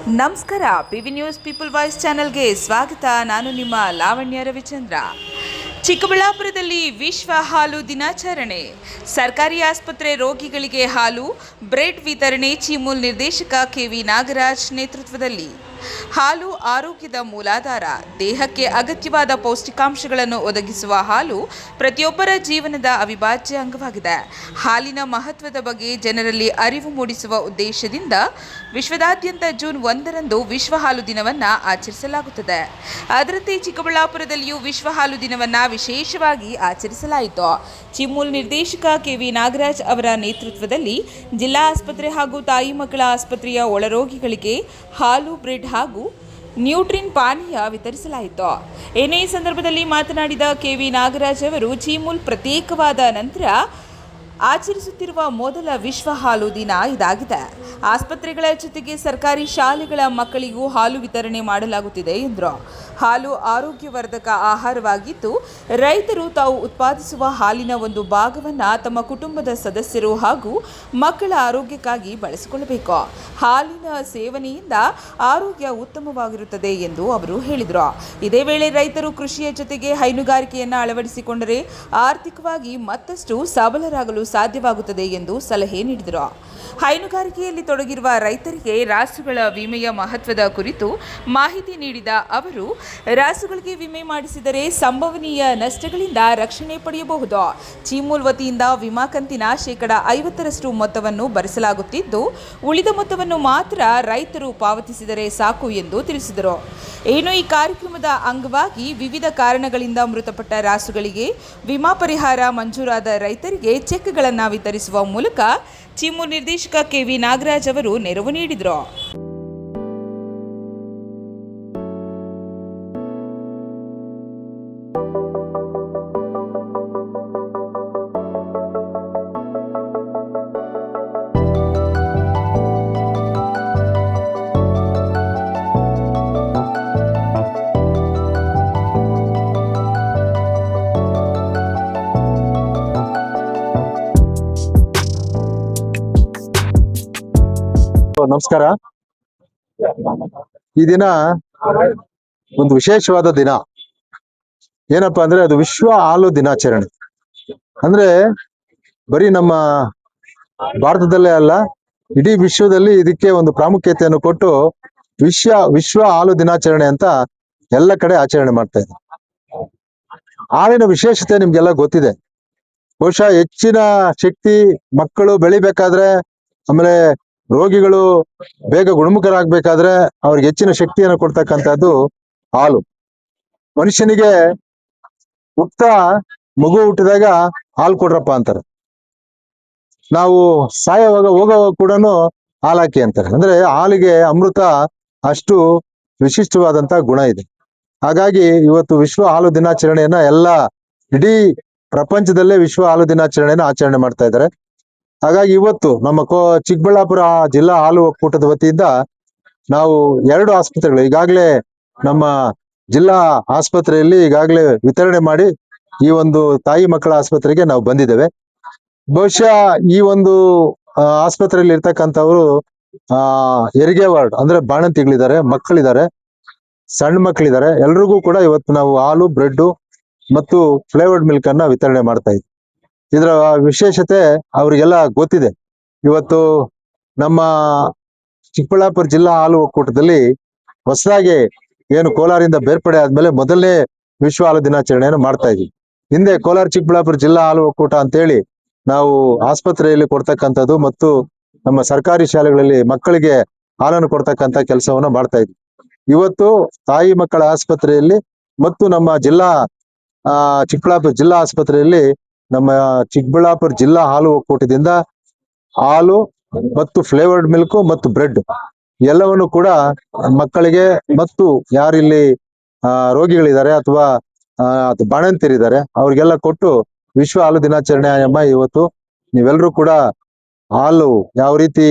ನಮಸ್ಕಾರ. PV news people voice ಚಾನೆಲ್ಗೆ ಸ್ವಾಗತ. ನಾನು ನಿಮ್ಮ ಲಾವಣ್ಯ ರವಿಚಂದ್ರ. ಚಿಕ್ಕಬಳ್ಳಾಪುರದಲ್ಲಿ ವಿಶ್ವ ಹಾಲು ದಿನಾಚರಣೆ. ಸರ್ಕಾರಿ ಆಸ್ಪತ್ರೆ ರೋಗಿಗಳಿಗೆ ಹಾಲು, ಬ್ರೆಡ್ ವಿತರಣೆ. ಚಿಮೂಲ್ ನಿರ್ದೇಶಕ ಕೆವಿ ನಾಗರಾಜ್ ನೇತೃತ್ವದಲ್ಲಿ. ಹಾಲು ಆರೋಗ್ಯದ ಮೂಲಾಧಾರ. ದೇಹಕ್ಕೆ ಅಗತ್ಯವಾದ ಪೌಷ್ಟಿಕಾಂಶಗಳನ್ನು ಒದಗಿಸುವ ಹಾಲು ಪ್ರತಿಯೊಬ್ಬರ ಜೀವನದ ಅವಿಭಾಜ್ಯ ಅಂಗವಾಗಿದೆ. ಹಾಲಿನ ಮಹತ್ವದ ಬಗ್ಗೆ ಜನರಲ್ಲಿ ಅರಿವು ಮೂಡಿಸುವ ಉದ್ದೇಶದಿಂದ ವಿಶ್ವದಾದ್ಯಂತ ಜೂನ್ 1ರಂದು ವಿಶ್ವ ಹಾಲು ದಿನವನ್ನು ಆಚರಿಸಲಾಗುತ್ತದೆ. ಅದರಂತೆ ಚಿಕ್ಕಬಳ್ಳಾಪುರದಲ್ಲಿಯೂ ವಿಶ್ವ ಹಾಲು ದಿನವನ್ನು ವಿಶೇಷವಾಗಿ ಆಚರಿಸಲಾಯಿತು. ಚಿಮೂಲ್ ನಿರ್ದೇಶಕ ಕೆವಿ ನಾಗರಾಜ್ ಅವರ ನೇತೃತ್ವದಲ್ಲಿ ಜಿಲ್ಲಾ ಆಸ್ಪತ್ರೆ ಹಾಗೂ ತಾಯಿ ಮಕ್ಕಳ ಆಸ್ಪತ್ರೆಯ ಒಳರೋಗಿಗಳಿಗೆ ಹಾಲು, ಬ್ರೆಡ್ ಹಾಗೂ ನ್ಯೂಟ್ರಿನ್ ಪಾನೀಯ ವಿತರಿಸಲಾಯಿತು. ಈ ಸಂದರ್ಭದಲ್ಲಿ ಮಾತನಾಡಿದ ಕೆವಿ ನಾಗರಾಜ್ ಅವರು, ಚಿಮೂಲ್ ಪ್ರತ್ಯೇಕವಾದ ನಂತರ ಆಚರಿಸುತ್ತಿರುವ ಮೊದಲ ವಿಶ್ವ ಹಾಲು ದಿನ ಇದಾಗಿದೆ. ಆಸ್ಪತ್ರೆಗಳ ಜೊತೆಗೆ ಸರ್ಕಾರಿ ಶಾಲೆಗಳ ಮಕ್ಕಳಿಗೂ ಹಾಲು ವಿತರಣೆ ಮಾಡಲಾಗುತ್ತಿದೆ ಎಂದರು. ಹಾಲು ಆರೋಗ್ಯವರ್ಧಕ ಆಹಾರವಾಗಿದ್ದು, ರೈತರು ತಾವು ಉತ್ಪಾದಿಸುವ ಹಾಲಿನ ಒಂದು ಭಾಗವನ್ನು ತಮ್ಮ ಕುಟುಂಬದ ಸದಸ್ಯರು ಹಾಗೂ ಮಕ್ಕಳ ಆರೋಗ್ಯಕ್ಕಾಗಿ ಬಳಸಿಕೊಳ್ಳಬೇಕು. ಹಾಲಿನ ಸೇವನೆಯಿಂದ ಆರೋಗ್ಯ ಉತ್ತಮವಾಗಿರುತ್ತದೆ ಎಂದು ಅವರು ಹೇಳಿದರು. ಇದೇ ವೇಳೆ ರೈತರು ಕೃಷಿಯ ಜೊತೆಗೆ ಹೈನುಗಾರಿಕೆಯನ್ನು ಅಳವಡಿಸಿಕೊಂಡರೆ ಆರ್ಥಿಕವಾಗಿ ಮತ್ತಷ್ಟು ಸಬಲರಾಗಲು ಸಾಧ್ಯವಾಗುತ್ತದೆ ಎಂದು ಸಲಹೆ ನೀಡಿದರು. ಹೈನುಗಾರಿಕೆಯಲ್ಲಿ ತೊಡಗಿರುವ ರೈತರಿಗೆ ರಾಸುಗಳ ವಿಮೆಯ ಮಹತ್ವದ ಕುರಿತು ಮಾಹಿತಿ ನೀಡಿದ ಅವರು, ರಾಸುಗಳಿಗೆ ವಿಮೆ ಮಾಡಿಸಿದರೆ ಸಂಭವನೀಯ ನಷ್ಟಗಳಿಂದ ರಕ್ಷಣೆ ಪಡೆಯಬಹುದು. ಚಿಮೂಲ್ ವತಿಯಿಂದ ವಿಮಾ ಕಂತಿನ 50% ಮೊತ್ತವನ್ನು ಭರಿಸಲಾಗುತ್ತಿದ್ದು, ಉಳಿದ ಮೊತ್ತವನ್ನು ಮಾತ್ರ ರೈತರು ಪಾವತಿಸಿದರೆ ಸಾಕು ಎಂದು ತಿಳಿಸಿದರು. ಈ ಕಾರ್ಯಕ್ರಮದ ಅಂಗವಾಗಿ ವಿವಿಧ ಕಾರಣಗಳಿಂದ ಮೃತಪಟ್ಟ ರಾಸುಗಳಿಗೆ ವಿಮಾ ಪರಿಹಾರ ಮಂಜೂರಾದ ರೈತರಿಗೆ ಚೆಕ್ಗಳನ್ನು ವಿತರಿಸುವ ಮೂಲಕ ಚಿಮೂಲ್ ನಿರ್ದೇಶಕ ಕೆವಿ ನಾಗರಾಜ್ ಅವರು ನೆರವು ನೀಡಿದರು. ನಮಸ್ಕಾರ. ಈ ದಿನ ಒಂದು ವಿಶೇಷವಾದ ದಿನ. ಏನಪ್ಪಾ ಅಂದ್ರೆ ಅದು ವಿಶ್ವ ಹಾಲು ದಿನಾಚರಣೆ. ಅಂದ್ರೆ ಬರೀ ನಮ್ಮ ಭಾರತದಲ್ಲೇ ಅಲ್ಲ, ಇಡೀ ವಿಶ್ವದಲ್ಲಿ ಇದಕ್ಕೆ ಒಂದು ಪ್ರಾಮುಖ್ಯತೆಯನ್ನು ಕೊಟ್ಟು ವಿಶ್ವ ಹಾಲು ದಿನಾಚರಣೆ ಅಂತ ಎಲ್ಲ ಕಡೆ ಆಚರಣೆ ಮಾಡ್ತಾ ಇದ್ದಾರೆ. ಹಾಲಿನ ವಿಶೇಷತೆ ನಿಮ್ಗೆಲ್ಲ ಗೊತ್ತಿದೆ. ಬಹುಶಃ ಹೆಚ್ಚಿನ ಶಕ್ತಿ ಮಕ್ಕಳು ಬೆಳಿಬೇಕಾದ್ರೆ, ಆಮೇಲೆ ರೋಗಿಗಳು ಬೇಗ ಗುಣಮುಖರಾಗಬೇಕಾದ್ರೆ ಅವ್ರಿಗೆ ಹೆಚ್ಚಿನ ಶಕ್ತಿಯನ್ನು ಕೊಡ್ತಕ್ಕಂಥದ್ದು ಹಾಲು. ಮನುಷ್ಯನಿಗೆ ಮಗು ಹುಟ್ಟಿದಾಗ ಹಾಲು ಕೊಡ್ರಪ್ಪ ಅಂತಾರೆ. ನಾವು ಸಾಯುವಾಗ ಹೋಗೋವಾಗ ಕೂಡ ಹಾಲು ಹಾಕಿ ಅಂತಾರೆ. ಅಂದ್ರೆ ಹಾಲಿಗೆ ಅಮೃತ ಅಷ್ಟು ವಿಶಿಷ್ಟವಾದಂತ ಗುಣ ಇದೆ. ಹಾಗಾಗಿ ಇವತ್ತು ವಿಶ್ವ ಹಾಲು ದಿನಾಚರಣೆಯನ್ನ ಇಡೀ ಪ್ರಪಂಚದಲ್ಲೇ ವಿಶ್ವ ಹಾಲು ದಿನಾಚರಣೆಯನ್ನ ಆಚರಣೆ ಮಾಡ್ತಾ ಇದ್ದಾರೆ. ಹಾಗಾಗಿ ಇವತ್ತು ನಮ್ಮ ಚಿಕ್ಕಬಳ್ಳಾಪುರ ಜಿಲ್ಲಾ ಹಾಲು ಒಕ್ಕೂಟದ ವತಿಯಿಂದ ನಾವು 2 ಆಸ್ಪತ್ರೆಗಳು ಈಗಾಗಲೇ ನಮ್ಮ ಜಿಲ್ಲಾ ಆಸ್ಪತ್ರೆಯಲ್ಲಿ ಈಗಾಗಲೇ ವಿತರಣೆ ಮಾಡಿ ಈ ಒಂದು ತಾಯಿ ಮಕ್ಕಳ ಆಸ್ಪತ್ರೆಗೆ ನಾವು ಬಂದಿದ್ದೇವೆ. ಬಹುಶಃ ಈ ಒಂದು ಆಸ್ಪತ್ರೆಯಲ್ಲಿ ಇರ್ತಕ್ಕಂಥವ್ರು ಹೆರಿಗೆ ವಾರ್ಡ್ ಅಂದ್ರೆ ಬಾಣಂತಿಗಳಿದ್ದಾರೆ, ಮಕ್ಕಳಿದ್ದಾರೆ, ಸಣ್ಣ ಮಕ್ಕಳಿದ್ದಾರೆ. ಎಲ್ರಿಗೂ ಕೂಡ ಇವತ್ತು ನಾವು ಹಾಲು, ಬ್ರೆಡ್ ಮತ್ತು ಫ್ಲೇವರ್ಡ್ ಮಿಲ್ಕ್ ಅನ್ನ ವಿತರಣೆ ಮಾಡ್ತಾ ಇದ್ವಿ. ಇದರ ವಿಶೇಷತೆ ಅವರಿಗೆಲ್ಲ ಗೊತ್ತಿದೆ. ಇವತ್ತು ನಮ್ಮ ಚಿಕ್ಕಬಳ್ಳಾಪುರ ಜಿಲ್ಲಾ ಹಾಲು ಒಕ್ಕೂಟದಲ್ಲಿ ಹೊಸದಾಗಿ ಏನು ಕೋಲಾರಿಂದ ಬೇರ್ಪಡೆ ಆದ್ಮೇಲೆ ಮೊದಲನೇ ವಿಶ್ವ ಹಾಲು ದಿನಾಚರಣೆಯನ್ನು ಮಾಡ್ತಾ ಇದ್ವಿ. ಹಿಂದೆ ಕೋಲಾರ ಚಿಕ್ಕಬಳ್ಳಾಪುರ ಜಿಲ್ಲಾ ಹಾಲು ಒಕ್ಕೂಟ ಅಂತೇಳಿ ನಾವು ಆಸ್ಪತ್ರೆಯಲ್ಲಿ ಕೊಡ್ತಕ್ಕಂಥದ್ದು ಮತ್ತು ನಮ್ಮ ಸರ್ಕಾರಿ ಶಾಲೆಗಳಲ್ಲಿ ಮಕ್ಕಳಿಗೆ ಹಾಲನ್ನು ಕೊಡ್ತಕ್ಕಂಥ ಕೆಲಸವನ್ನ ಮಾಡ್ತಾ ಇದ್ವಿ. ಇವತ್ತು ತಾಯಿ ಮಕ್ಕಳ ಆಸ್ಪತ್ರೆಯಲ್ಲಿ ಮತ್ತು ನಮ್ಮ ಚಿಕ್ಕಬಳ್ಳಾಪುರ ಜಿಲ್ಲಾ ಆಸ್ಪತ್ರೆಯಲ್ಲಿ ನಮ್ಮ ಚಿಕ್ಕಬಳ್ಳಾಪುರ ಜಿಲ್ಲಾ ಹಾಲು ಒಕ್ಕೂಟದಿಂದ ಹಾಲು ಮತ್ತು ಫ್ಲೇವರ್ಡ್ ಮಿಲ್ಕ್ ಮತ್ತು ಬ್ರೆಡ್ ಎಲ್ಲವನ್ನು ಕೂಡ ಮಕ್ಕಳಿಗೆ ಮತ್ತು ಯಾರಿಲ್ಲಿ ರೋಗಿಗಳಿದ್ದಾರೆ ಅಥವಾ ಬಾಣಂತಿರಿದ್ದಾರೆ ಅವ್ರಿಗೆಲ್ಲ ಕೊಟ್ಟು ವಿಶ್ವ ಹಾಲು ದಿನಾಚರಣೆ ಎಂಬ ಇವತ್ತು ನೀವೆಲ್ಲರೂ ಕೂಡ ಹಾಲು ಯಾವ ರೀತಿ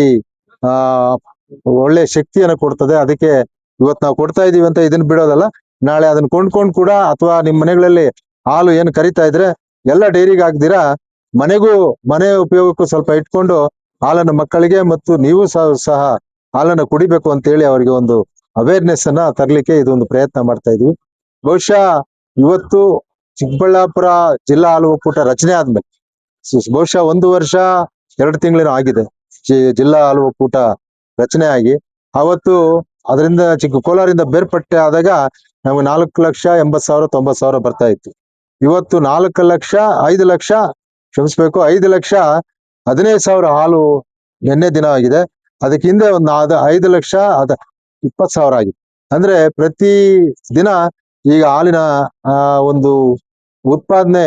ಒಳ್ಳೆ ಶಕ್ತಿಯನ್ನು ಕೊಡ್ತದೆ, ಅದಕ್ಕೆ ಇವತ್ತು ನಾವು ಕೊಡ್ತಾ ಇದೀವಿ ಅಂತ ಇದನ್ನ ಬಿಡೋದಲ್ಲ. ನಾಳೆ ಅದನ್ನ ಕೊಂಡ್ಕೊಂಡು ಕೂಡ ಅಥವಾ ನಿಮ್ಮ ಮನೆಗಳಲ್ಲಿ ಹಾಲು ಏನು ಕರಿತಾ ಇದ್ರೆ ಎಲ್ಲ ಡೈರಿಗೆ ಹಾಕ್ದಿರಾ ಮನೆ ಉಪಯೋಗಕ್ಕೂ ಸ್ವಲ್ಪ ಇಟ್ಕೊಂಡು ಹಾಲನ್ನು ಮಕ್ಕಳಿಗೆ ಮತ್ತು ನೀವು ಸಹ ಹಾಲನ್ನ ಕುಡಿಬೇಕು ಅಂತ ಹೇಳಿ ಅವರಿಗೆ ಒಂದು ಅವೇರ್ನೆಸ್ ಅನ್ನ ತರಲಿಕ್ಕೆ ಇದೊಂದು ಪ್ರಯತ್ನ ಮಾಡ್ತಾ ಇದೀವಿ. ಬಹುಶಃ ಇವತ್ತು ಚಿಕ್ಕಬಳ್ಳಾಪುರ ಜಿಲ್ಲಾ ಹಾಲು ಒಕ್ಕೂಟ ರಚನೆ ಆದ್ಮೇಲೆ ಬಹುಶಃ 1 ವರ್ಷ 2 ತಿಂಗಳೇನೋ ಆಗಿದೆ ಜಿಲ್ಲಾ ಹಾಲು ಒಕ್ಕೂಟ ರಚನೆ ಆಗಿ. ಅವತ್ತು ಅದರಿಂದ ಕೋಲಾರಿಂದ ಬೇರ್ಪಟ್ಟೆ ಆದಾಗ ನಮ್ಗೆ 4,80,000 90,000 ಬರ್ತಾ ಇತ್ತು. ಇವತ್ತು 4 ಲಕ್ಷ 5 ಲಕ್ಷ ಕ್ಷಮಿಸ್ಬೇಕು 5 ಲಕ್ಷ 15,000 ಹಾಲು ನಿನ್ನೆ ದಿನ ಆಗಿದೆ. ಅದಕ್ಕೆ ಹಿಂದೆ ಒಂದು 5 ಲಕ್ಷ 20,000 ಆಗಿದೆ. ಅಂದ್ರೆ ಪ್ರತಿ ದಿನ ಈಗ ಹಾಲಿನ ಒಂದು ಉತ್ಪಾದನೆ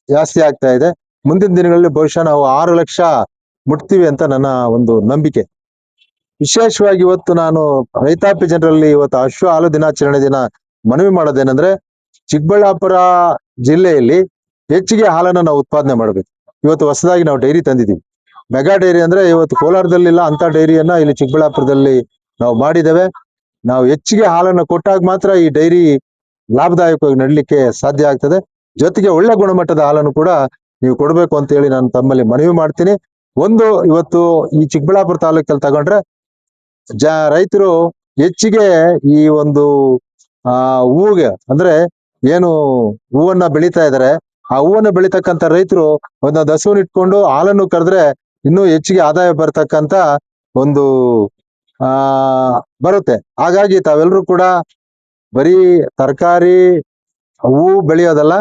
ಜಾಸ್ತಿ ಆಗ್ತಾ ಇದೆ. ಮುಂದಿನ ದಿನಗಳಲ್ಲಿ ಬಹುಶಃ ನಾವು 6 ಲಕ್ಷ ಮುಟ್ತೀವಿ ಅಂತ ನನ್ನ ಒಂದು ನಂಬಿಕೆ. ವಿಶೇಷವಾಗಿ ಇವತ್ತು ನಾನು ರೈತಾಪಿ ಜನರಲ್ಲಿ ಇವತ್ತು ಅಶ್ವ ಹಾಲು ದಿನಾಚರಣೆ ದಿನ ಮನವಿ ಮಾಡೋದೇನಂದ್ರೆ, ಚಿಕ್ಕಬಳ್ಳಾಪುರ ಜಿಲ್ಲೆಯಲ್ಲಿ ಹೆಚ್ಚಿಗೆ ಹಾಲನ್ನ ನಾವು ಉತ್ಪಾದನೆ ಮಾಡಬೇಕು. ಇವತ್ತು ಹೊಸದಾಗಿ ನಾವು ಡೈರಿ ತಂದಿದ್ದೀವಿ. ಮೆಗಾ ಡೈರಿ ಅಂದ್ರೆ ಇವತ್ತು ಕೋಲಾರದಲ್ಲಿಲ್ಲ ಅಂತ ಡೈರಿಯನ್ನ ಇಲ್ಲಿ ಚಿಕ್ಕಬಳ್ಳಾಪುರದಲ್ಲಿ ನಾವು ಮಾಡಿದ್ದೇವೆ. ನಾವು ಹೆಚ್ಚಿಗೆ ಹಾಲನ್ನ ಕೊಟ್ಟಾಗ ಮಾತ್ರ ಈ ಡೈರಿ ಲಾಭದಾಯಕವಾಗಿ ನಡಲಿಕ್ಕೆ ಸಾಧ್ಯ ಆಗ್ತದೆ. ಜೊತೆಗೆ ಒಳ್ಳೆ ಗುಣಮಟ್ಟದ ಹಾಲನ್ನು ಕೂಡ ನೀವು ಕೊಡಬೇಕು ಅಂತ ಹೇಳಿ ನಾನು ತಮ್ಮಲ್ಲಿ ಮನವಿ ಮಾಡ್ತೀನಿ. ಒಂದು ಇವತ್ತು ಈ ಚಿಕ್ಕಬಳ್ಳಾಪುರ ತಾಲೂಕಲ್ಲಿ ತಗೊಂಡ್ರೆ ರೈತರು ಹೆಚ್ಚಿಗೆ ಈ ಒಂದು ಹೂವಿಗೆ ಅಂದ್ರೆ ಏನು ಹೂವನ್ನ ಬೆಳೀತಾ ಇದಾರೆ, ಆ ಹೂವನ್ನ ಬೆಳಿತಕ್ಕಂತ ರೈತರು ಒಂದೊಂದು ಹಸುವನ್ನು ಇಟ್ಕೊಂಡು ಹಾಲನ್ನು ಕರೆದ್ರೆ ಇನ್ನೂ ಹೆಚ್ಚಿಗೆ ಆದಾಯ ಬರ್ತಕ್ಕಂತ ಒಂದು ಬರುತ್ತೆ. ಹಾಗಾಗಿ ತಾವೆಲ್ಲರೂ ಕೂಡ ಬರೀ ತರಕಾರಿ ಹೂವು ಬೆಳೆಯೋದಲ್ಲ,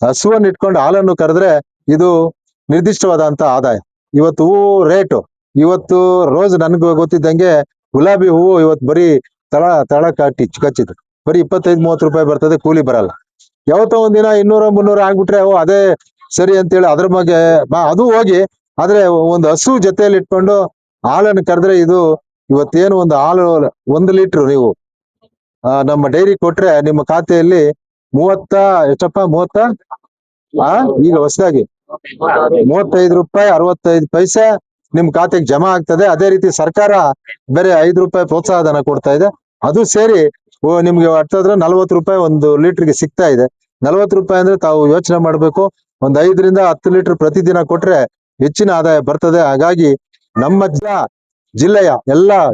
ಹಸುವನ್ನು ಇಟ್ಕೊಂಡು ಹಾಲನ್ನು ಕರೆದ್ರೆ ಇದು ನಿರ್ದಿಷ್ಟವಾದಂತ ಆದಾಯ. ಇವತ್ತು ಹೂವು ರೇಟು ಇವತ್ತು ರೋಸ್ ನನ್ಗೆ ಗೊತ್ತಿದ್ದಂಗೆ ಗುಲಾಬಿ ಹೂವು ಇವತ್ತು ಬರೀ ತಳ ಕಚ್ಚಿದ್ರು ಬರೀ 25-30 ರೂಪಾಯಿ ಬರ್ತದೆ, ಕೂಲಿ ಬರಲ್ಲ. ಯಾವತ್ತೋ ಒಂದಿನ 200-300 ಆಗ್ಬಿಟ್ರೆ ಅದೇ ಸರಿ ಅಂತೇಳಿ ಅದ್ರ ಬಗ್ಗೆ ಅದು ಹೋಗಿ. ಆದ್ರೆ ಒಂದು ಹಸು ಜೊತೆಯಲ್ಲಿ ಇಟ್ಕೊಂಡು ಹಾಲನ್ನು ಕರೆದ್ರೆ ಇದು ಇವತ್ತೇನು ಒಂದು ಹಾಲು 1 ಲೀಟರ್ ನೀವು ನಮ್ಮ ಡೈರಿ ಕೊಟ್ರೆ ನಿಮ್ಮ ಖಾತೆಯಲ್ಲಿ 30 ಈಗ ಹೊಸದಾಗಿ 35 ರೂಪಾಯಿ 65 ಪೈಸೆ ನಿಮ್ ಖಾತೆಗೆ ಜಮಾ ಆಗ್ತದೆ. ಅದೇ ರೀತಿ ಸರ್ಕಾರ ಬೇರೆ 5 ರೂಪಾಯಿ ಪ್ರೋತ್ಸಾಹ ಧನ ಕೊಡ್ತಾ ಇದೆ. ಅದು ಸೇರಿ ನಿಮ್ಗೆ ಹತ್ತಿರ 40 ರೂಪಾಯಿ 1 ಲೀಟರ್ಗೆ ಸಿಗ್ತಾ ಇದೆ. 40 ರೂಪಾಯಿ ಅಂದ್ರೆ ತಾವು ಯೋಚನೆ ಮಾಡ್ಬೇಕು, ಒಂದು 5ರಿಂದ 10 ಲೀಟರ್ ಪ್ರತಿದಿನ ಕೊಟ್ರೆ ಹೆಚ್ಚಿನ ಆದಾಯ ಬರ್ತದೆ. ಹಾಗಾಗಿ ನಮ್ಮ ಜಿಲ್ಲೆಯ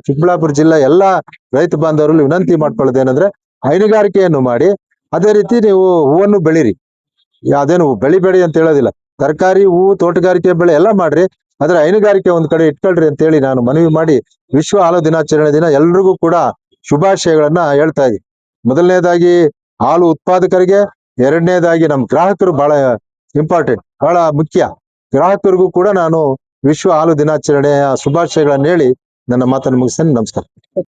ಚಿಕ್ಕಬಳ್ಳಾಪುರ ಜಿಲ್ಲೆ ಎಲ್ಲಾ ರೈತ ಬಾಂಧವರಲ್ಲಿ ವಿನಂತಿ ಮಾಡ್ಕೊಳ್ಳೋದೇನಂದ್ರೆ, ಹೈನುಗಾರಿಕೆಯನ್ನು ಮಾಡಿ, ಅದೇ ರೀತಿ ನೀವು ಹೂವನ್ನು ಬೆಳೀರಿ. ಅದೇನು ಬೆಳಿಬೇಡಿ ಅಂತ ಹೇಳೋದಿಲ್ಲ, ತರಕಾರಿ ಹೂವು ತೋಟಗಾರಿಕೆ ಬೆಳೆ ಎಲ್ಲ ಮಾಡ್ರಿ, ಆದ್ರೆ ಹೈನುಗಾರಿಕೆ ಒಂದ್ ಕಡೆ ಇಟ್ಕೊಳ್ರಿ ಅಂತ ಹೇಳಿ ನಾನು ಮನವಿ ಮಾಡಿ ವಿಶ್ವ ಹಾಲು ದಿನಾಚರಣೆ ದಿನ ಎಲ್ರಿಗೂ ಕೂಡ ಶುಭಾಶಯಗಳನ್ನ ಹೇಳ್ತಾ ಇದ್ದೀನಿ. ಮೊದಲನೇದಾಗಿ ಹಾಲು ಉತ್ಪಾದಕರಿಗೆ, ಎರಡನೇದಾಗಿ ನಮ್ಮ ಗ್ರಾಹಕರು ಬಹಳ ಇಂಪಾರ್ಟೆಂಟ್, ಬಹಳ ಮುಖ್ಯ. ಗ್ರಾಹಕರಿಗೂ ಕೂಡ ನಾನು ವಿಶ್ವ ಹಾಲು ದಿನಾಚರಣೆಯ ಶುಭಾಶಯಗಳನ್ನ ಹೇಳಿ ನನ್ನ ಮಾತನ್ನು ಮುಗಿಸ್ತೇನೆ. ನಮಸ್ಕಾರ.